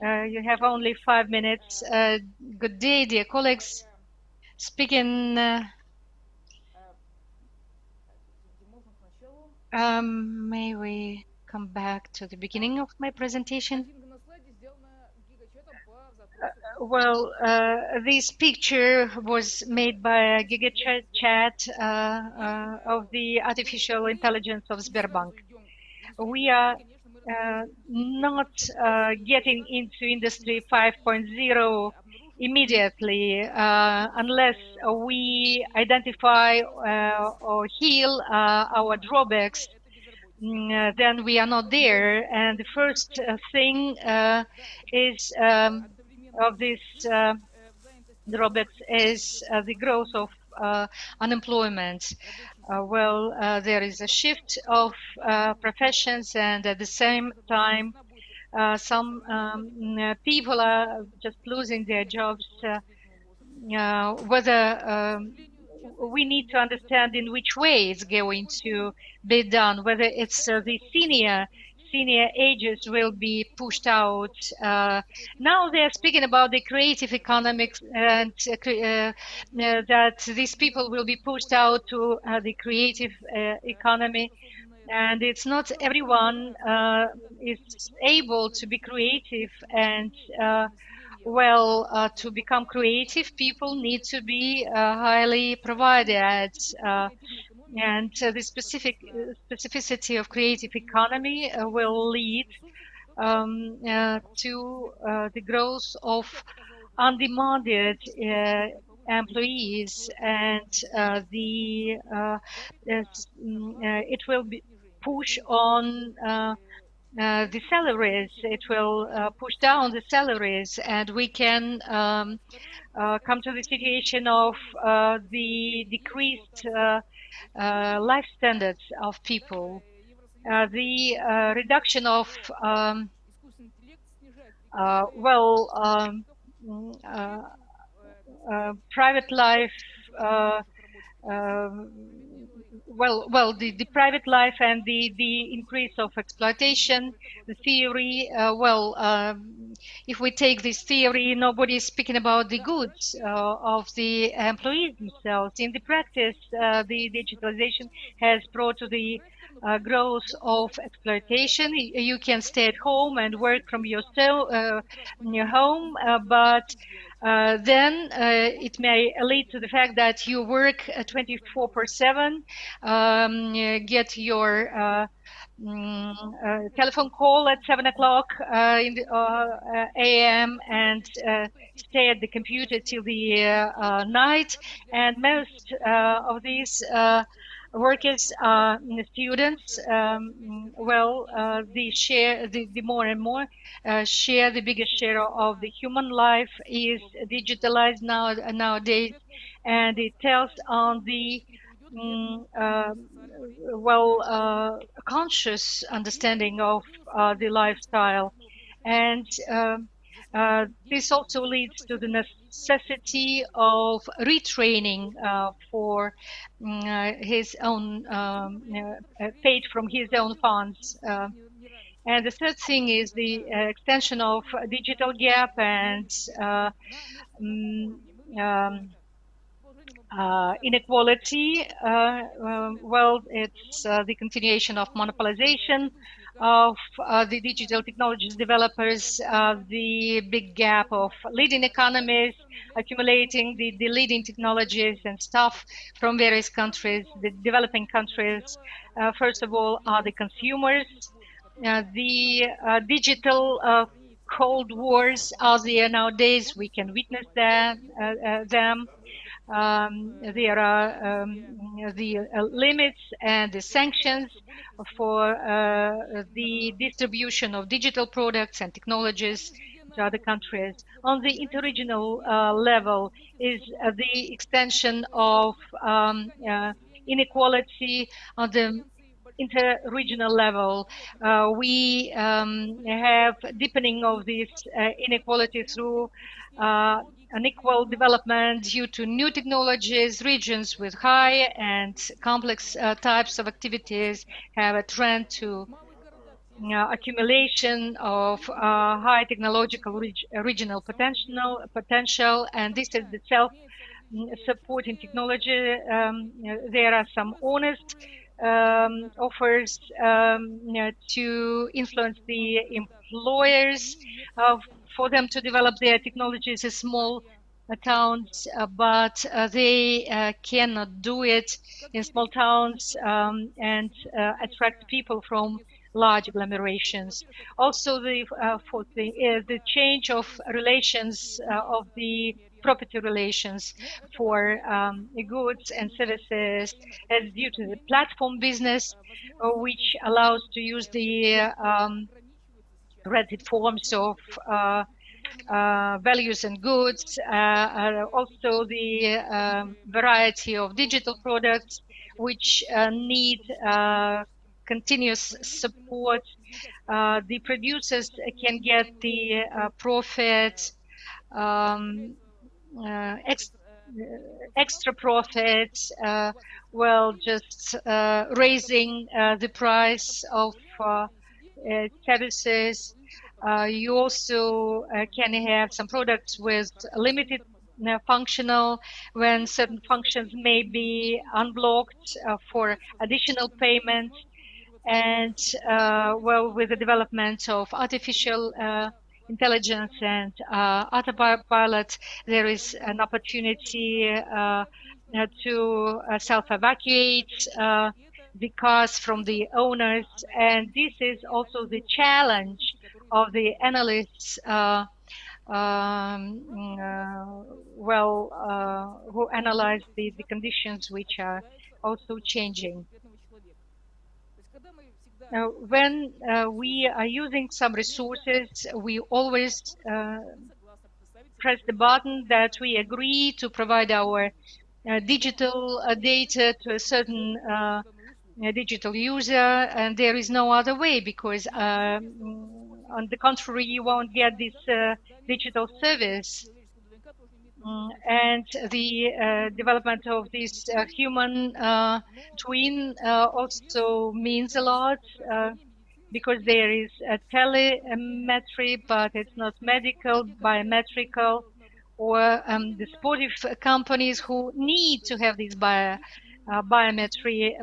You have only 5 minutes. Good day, dear colleagues. Speaking, may we come back to the beginning of my presentation? This picture was made by a GigaChat of the artificial intelligence of Sberbank. We are not getting into Industry 5.0 immediately unless we identify or heal our drawbacks. Then we are not there. And the first thing is of this drawbacks is the growth of unemployment. There is a shift of professions, and at the same time, some people are just losing their jobs. Whether we need to understand in which way it's going to be done, whether it's the senior ages will be pushed out. Now they're speaking about the creative economics and that these people will be pushed out to the creative economy. And it's not everyone is able to be creative, and to become creative, people need to be highly provided, and the specificity of creative economy will lead to the growth of undemanded employees, and it will be push on the salaries. It will push down the salaries, and we can come to the situation of the decreased life standards of people. The reduction of private life, the private life and the increase of exploitation, the theory. If we take this theory, nobody is speaking about the goods of the employees themselves. In the practice, the digitalization has brought to the growth of exploitation. You can stay at home and work from your home, but then it may lead to the fact that you work 24/7, get your telephone call at 7 o'clock in the a.m. and stay at the computer till the night. And most of these workers are students. The more and more share, the biggest share of the human life is digitalized nowadays, and it tells on the conscious understanding of the lifestyle. And this also leads to the necessity of retraining for his own paid from his own funds. And the third thing is the extension of digital gap and inequality. It's the continuation of monopolization of the digital technologies developers, the big gap of leading economies accumulating the leading technologies and stuff from various countries. The developing countries, first of all, are the consumers. The digital cold wars are there nowadays. We can witness them. There are the limits and the sanctions for the distribution of digital products and technologies to other countries. On the interregional level is the extension of inequality. On the interregional level, we have deepening of this inequality through unequal development due to new technologies. Regions with high and complex types of activities have a trend to accumulation of high technological regional potential, and this is the self-supporting technology. There are some honest offers to influence the employers for them to develop their technologies as small towns, but they cannot do it in small towns and attract people from large agglomerations. Also, the change of relations of the property relations for goods and services is due to the platform business, which allows to use the rigid forms of values and goods, also the variety of digital products which need continuous support. The producers can get the profit, extra profits, well, just raising the price of services. You also can have some products with limited functional when certain functions may be unblocked for additional payment. And well, with the development of artificial intelligence and autopilot, there is an opportunity to self-evacuate the cars from the owners, and this is also the challenge of the analysts who analyze the conditions which are also changing. When we are using some resources, we always press the button that we agree to provide our digital data to a certain digital user, and there is no other way, because on the contrary, you won't get this digital service. And the development of this human twin also means a lot, because there is a telemetry, but it's not medical, biometrical, or the sportive companies who need to have this biometry,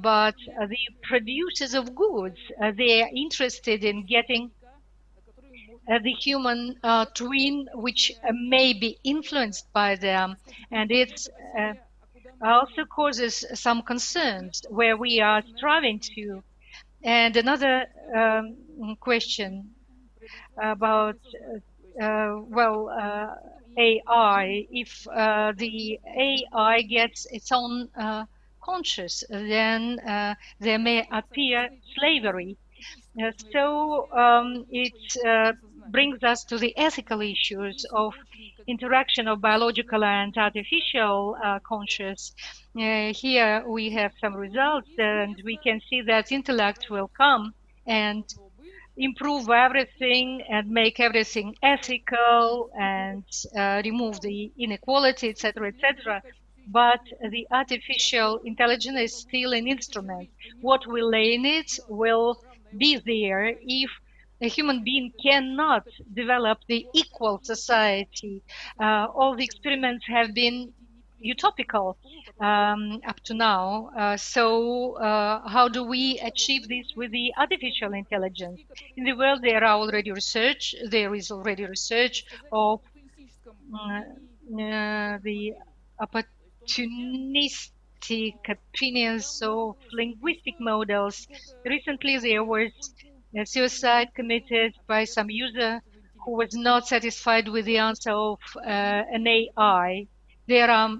but the producers of goods, they are interested in getting the human twin, which may be influenced by them, and it also causes some concerns where we are striving to. And another question about AI. If the AI gets its own conscious, then there may appear slavery. So it brings us to the ethical issues of interaction of biological and artificial conscious. Here we have some results, and we can see that intellect will come and improve everything and make everything ethical and remove the inequality, etc., etc. But the artificial intelligence is still an instrument. What we lay in it will be there if a human being cannot develop the equal society. All the experiments have been utopical up to now. So how do we achieve this with the artificial intelligence? In the world, there is already research of the opportunistic opinions of linguistic models. Recently, there was a suicide committed by some user who was not satisfied with the answer of an AI. There are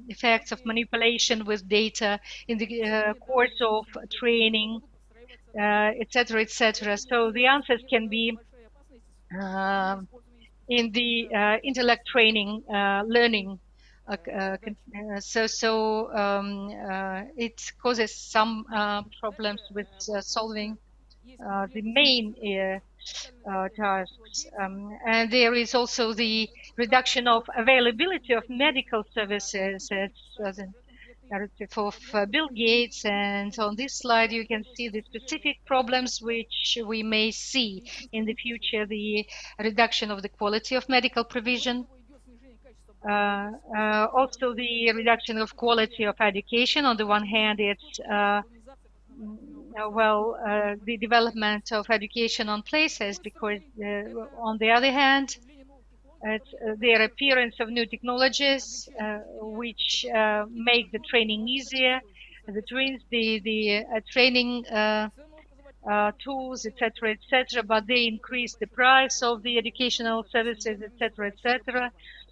effects of manipulation with data in the course of training, etc., etc. So the answers can be in the intellect training, learning. It causes some problems with solving the main tasks. And there is also the reduction of availability of medical services. narrative of Bill Gates, and on this slide you can see the specific problems which we may see in the future: the reduction of the quality of medical provision, also the reduction of quality of education. On the one hand, it's the development of education on places, because on the other hand, the appearance of new technologies which make the training easier, the training tools, etc., but they increase the price of the educational services, etc.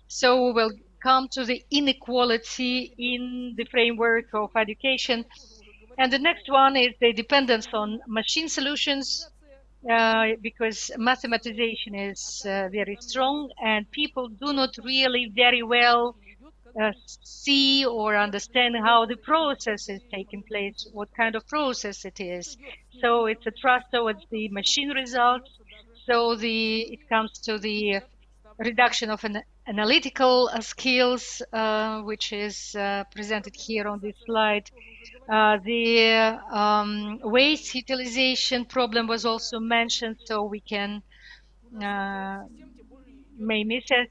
So we'll come to the inequality in the framework of education. And the next one is the dependence on machine solutions, because mathematization is very strong, and people do not really very well see or understand how the process is taking place, what kind of process it is. So it's a trust towards the machine results. So it comes to the reduction of analytical skills, which is presented here on this slide. The waste utilization problem was also mentioned, so we can may miss it,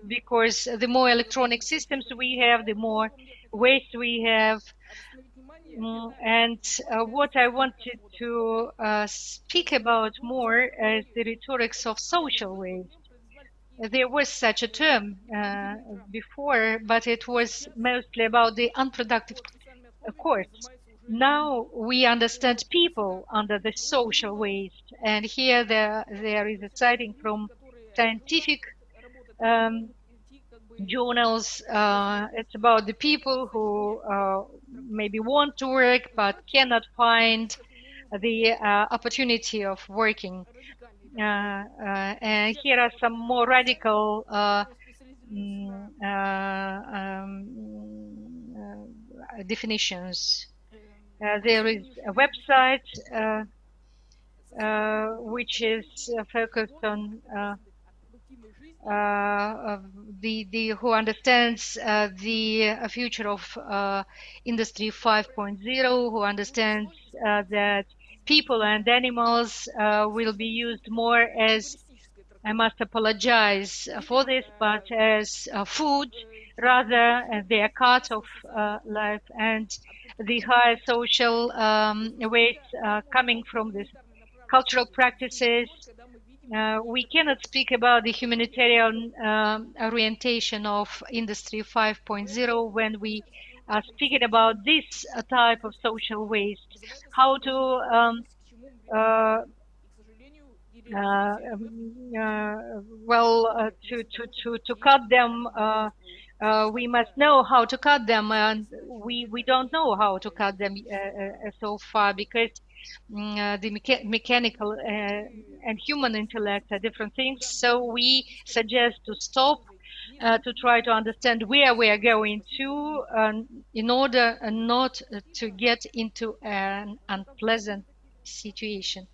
because the more electronic systems we have, the more waste we have. And what I wanted to speak about more is the rhetorics of social waste. There was such a term before, but it was mostly about the unproductive course. Now we understand people under the social waste, and here there is a citing from scientific journals. It's about the people who maybe want to work but cannot find the opportunity of working. And here are some more radical definitions. There is a website which is focused on who understands the future of Industry 5.0, who understands that people and animals will be used more as, I must apologize for this, but as food rather as their cut of life, and the high social waste coming from this cultural practices. We cannot speak about the humanitarian orientation of Industry 5.0 when we are speaking about this type of social waste. How to to cut them, we must know how to cut them, and we don't know how to cut them so far, because the mechanical and human intellect are different things. So we suggest to stop, to try to understand where we are going to, in order not to get into an unpleasant situation.